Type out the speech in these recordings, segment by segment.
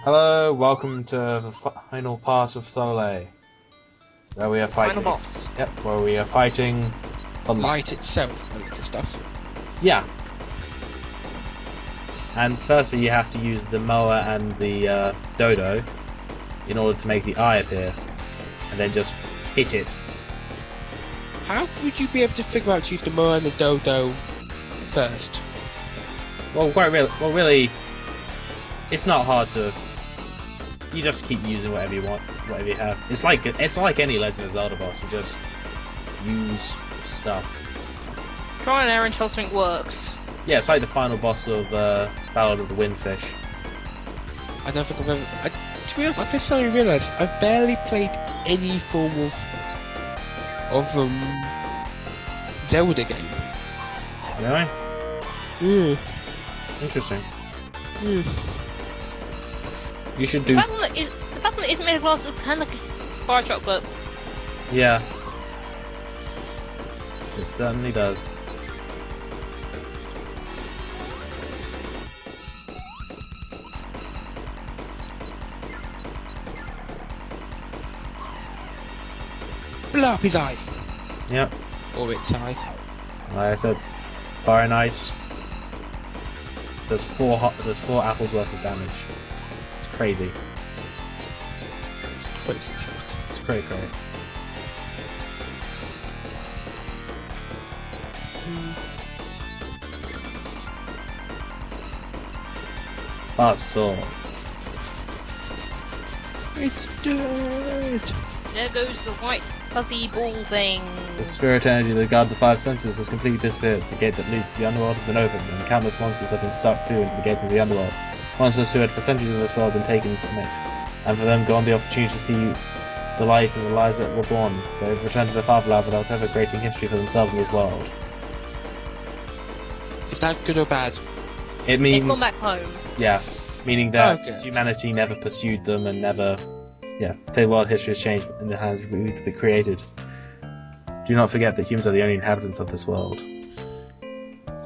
Hello, welcome to the final part of Soleil, where we are fighting. Final boss. Yep, where we are fighting the Light itself, and stuff. Yeah. And firstly, you have to use the mower and the dodo in order to make the eye appear, and then just hit it. How would you be able to figure out to use the mower and the dodo first? Well, really, it's not hard to. You just keep using whatever you want, whatever you have. It's like any Legend of Zelda boss. You just use stuff. Try and error until something works. Yeah, it's like the final boss of Ballad of the Windfish. I don't think I've ever. To be honest, I just suddenly realised I've barely played any form of Zelda game. Really? Interesting. You should do. The fact that it isn't made of glass looks kind of like a bar chocolate. Yeah. It certainly does. Blow up his eye! Yep. Or its eye. Like I said, fire and ice. There's four apples worth of damage. It's crazy. It's crazy. It's crazy. Fast sword. It's dead! There goes the white fuzzy ball thing. The spirit energy that guard the five senses has completely disappeared. The gate that leads to the underworld has been opened, and countless monsters have been sucked too into the gate of the underworld. Monsters who had for centuries of this world been taken from it, and for them gone the opportunity to see the light of the lives that were born. They have returned to their fatherland without ever creating history for themselves in this world. Is that good or bad? It means They've gone back home. Yeah, meaning that Okay. humanity never pursued them and never. Yeah, the world history has changed in the hands of who to be created. Do not forget that humans are the only inhabitants of this world.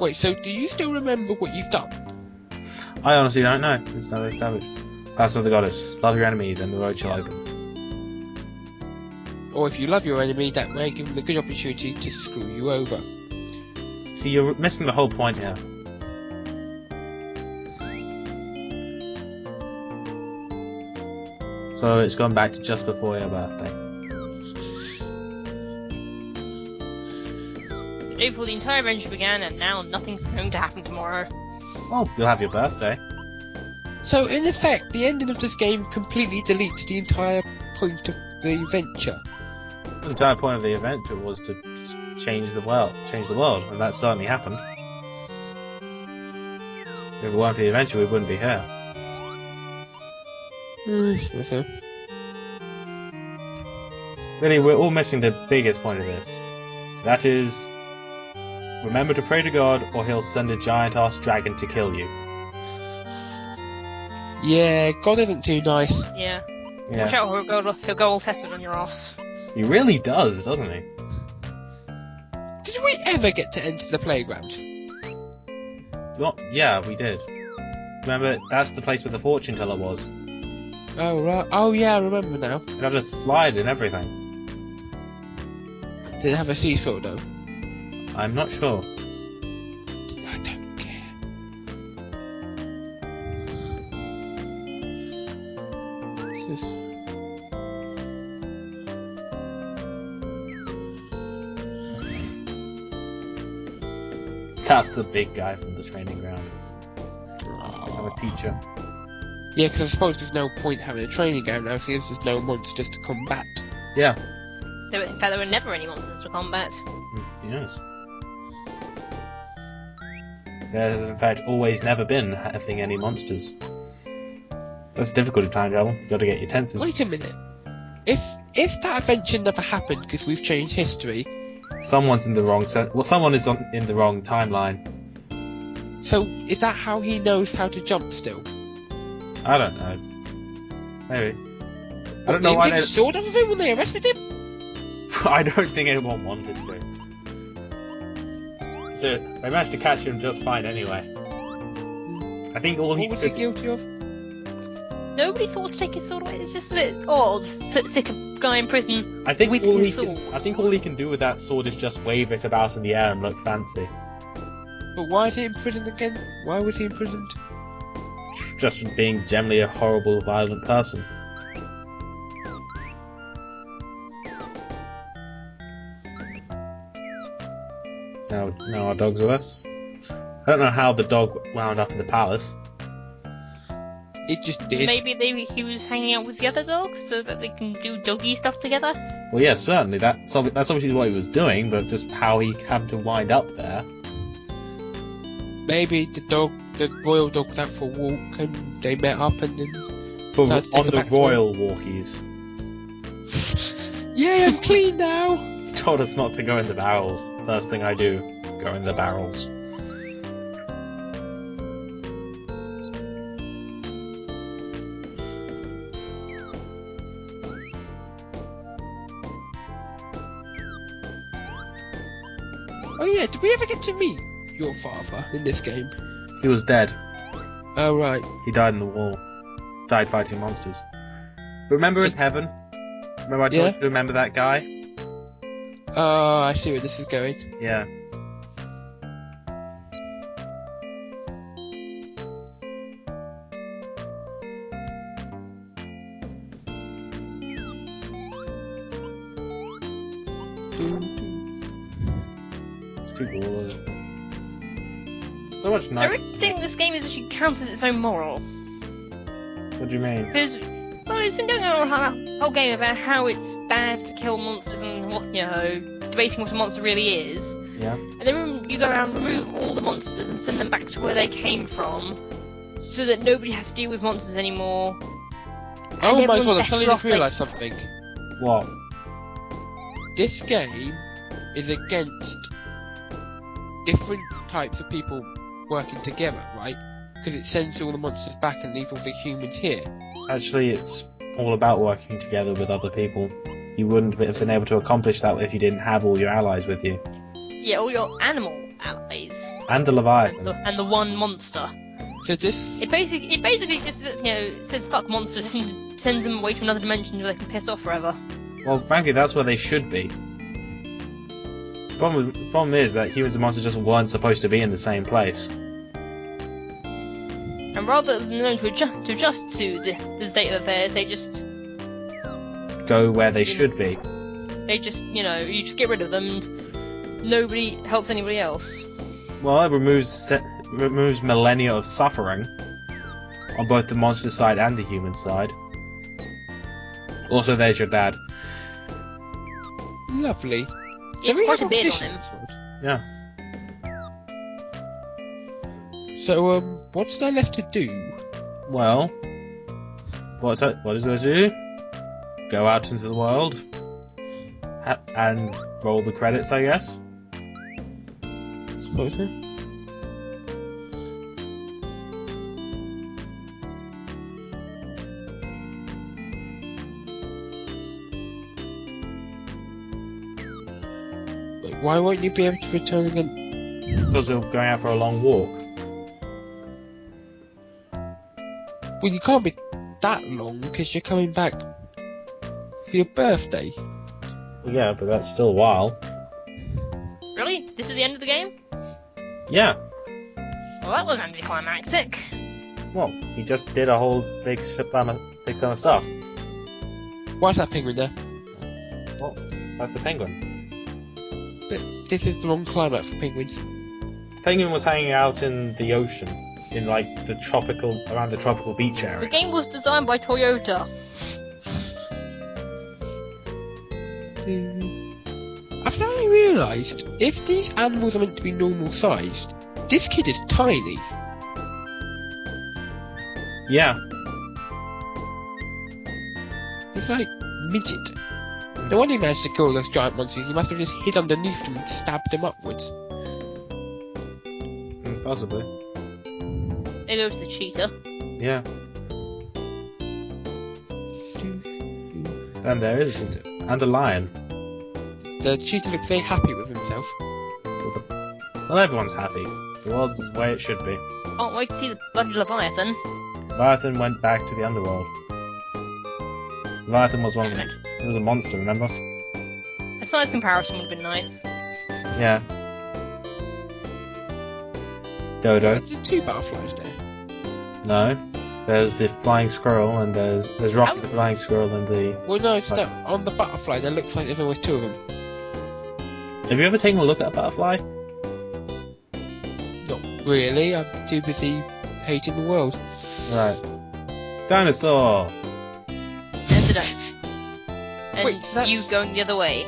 Wait, so do you still remember what you've done? I honestly don't know. This is never established. Pass of the goddess. Love your enemy, then the road shall open. Or if you love your enemy, that may give them the good opportunity to screw you over. See, you're missing the whole point here. So it's gone back to just before your birthday. Day before the entire adventure began, and now nothing's going to happen tomorrow. Well, you'll have your birthday. So, in effect, the ending of this game completely deletes the entire point of the adventure. The entire point of the adventure was to change the world, and that certainly happened. If it weren't for the adventure, we wouldn't be here. Really, we're all missing the biggest point of this. That is, remember to pray to God, or he'll send a giant-ass dragon to kill you. Yeah, God isn't too nice. Yeah. Yeah. Watch out, he'll go Old Testament on your ass. He really does, doesn't he? Did we ever get to enter the playground? Well, yeah, we did. Remember, that's the place where the fortune teller was. Oh, right. Oh, yeah, I remember now. It had a slide and everything. Did it have a seesaw, though? I'm not sure. I don't care. This is... That's the big guy from the training ground. I'm a teacher. Yeah, because I suppose there's no point having a training ground now, since there's no monsters to combat. Yeah. In fact, there were never any monsters to combat. Yes. There's in fact always never been having any monsters. That's difficult in time travel. You got to get your tenses. Wait a minute. If that adventure never happened because we've changed history, Someone's in the wrong someone is in the wrong timeline. so is that how he knows how to jump still? I don't know. Maybe. I don't They know why didn't sword off of him when they arrested him? I don't think anyone wanted to. So they managed to catch him just fine anyway. I think all What he was he could. guilty of? Nobody thought to take his sword away. It's just a bit odd. Put sick a guy in prison I think with all his he sword. can, I think all he can do with that sword is just wave it about in the air and look fancy. But why is he in prison again? Why was he imprisoned? Just from being generally a horrible, violent person. Now our dog's with us. I don't know how the dog wound up in the palace. It just did. Maybe he was hanging out with the other dogs so that they can do doggy stuff together. Well, yeah, certainly. That's obviously what he was doing, but just how he happened to wind up there. Maybe the royal dog was out for a walk and they met up and then... But decided to take on her the back to royal walkies. Yeah, I'm clean now! He told us not to go in the barrels. First thing I do, go in the barrels. Oh yeah, did we ever get to meet your father in this game? He was dead. Oh right. He died in the war. Died fighting monsters. But remember in heaven? Remember I told you to remember that guy? Oh, I see where this is going. Yeah. It's pretty cool, isn't it? So much I nice. really think this game is actually counts as its own moral. What do you mean? Because, well, it's been going on a whole game about how it's bad to kill monsters and what, debating what a monster really is. Yeah. And then you go around and remove all the monsters and send them back to where they came from, so that nobody has to deal with monsters anymore. Oh my everyone's god, I better suddenly off, just realised something. What? This game is against different types of people working together, right? Because it sends all the monsters back and leaves all the humans here. Actually, it's all about working together with other people. You wouldn't have been able to accomplish that if you didn't have all your allies with you. Yeah, all your animal allies. And the Leviathan. And the one monster. So this... It basically just, says fuck monsters and sends them away to another dimension where they can piss off forever. Well, frankly, that's where they should be. The problem is that humans and monsters just weren't supposed to be in the same place. And rather than learn to adjust to the state of affairs, they just Go where they should be. They just, you just get rid of them and nobody helps anybody else. Well, it removes millennia of suffering on both the monster side and the human side. Also, there's your dad. Lovely. It's Do we quite have a bit on opticians? him. Yeah. So, what's there left to do? Well, what is there to do? Go out into the world and roll the credits, I guess. Suppose so. Wait, why won't you be able to return again? Because we're going out for a long walk. Well, you can't be that long because you're coming back for your birthday. Well, yeah, but that's still a while. Really? This is the end of the game? Yeah. Well, that was anticlimactic. Well, he just did a whole big ton of stuff. Why's that penguin there? Well, that's the penguin. But this is the long climax for penguins. The penguin was hanging out in the ocean, in like around the tropical beach The area. game was designed by Toyota. I've finally realised, if these animals are meant to be normal sized, this kid is tiny. Yeah. He's like midget. No wonder he managed to kill those giant monsters. He must have just hid underneath them and stabbed them upwards. Possibly. There goes the cheetah. Yeah. And there is a cheetah. And a lion. The cheetah looks very happy with himself. Well, everyone's happy. The world's the way it should be. Can't wait to see the bloody Leviathan. Leviathan went back to the underworld. Leviathan was one of them. It was a monster, remember? A size comparison would have been nice. Yeah. Dodo. There's 2 butterflies there. No. There's the flying squirrel, and there's Rocky the flying squirrel, and the... Well, no, it's not. On the butterfly, there looks like there's always 2 of them. Have you ever taken a look at a butterfly? Not really. I'm too busy hating the world. Right. Dinosaur! And the duck. And Wait, so that's- you going the other way.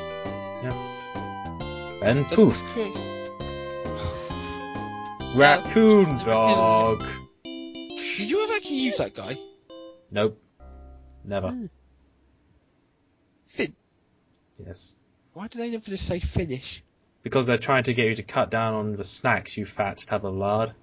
And That's poof! crazy. Raccoon the dog! Did you ever actually use that guy? Nope. Never. Hmm. Fin. Yes. Why do they never just say finish? Because they're trying to get you to cut down on the snacks, you fat tub of lard.